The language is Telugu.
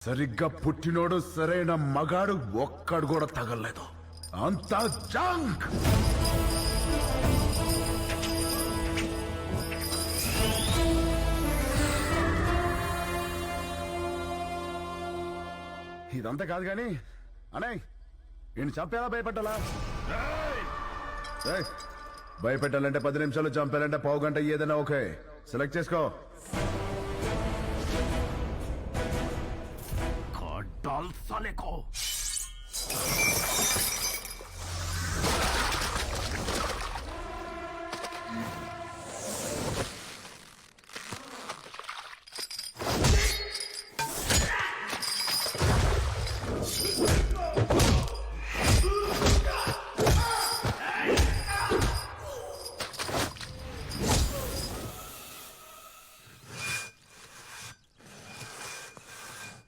సరిగ్గా పుట్టినోడు సరైన మగాడు ఒక్కడు కూడా తగలలేదు. అంతా జంక్. ఇదంతా కాదు గాని అనే ఈయన చంపేలా భయపెట్టాలా? ఏయ్, భయపెట్టాలంటే 10 నిమిషాలు, చంపాలంటే పావు గంట, ఏదైనా ఓకే. సెలెక్ట్ చేసుకో. डाल साले को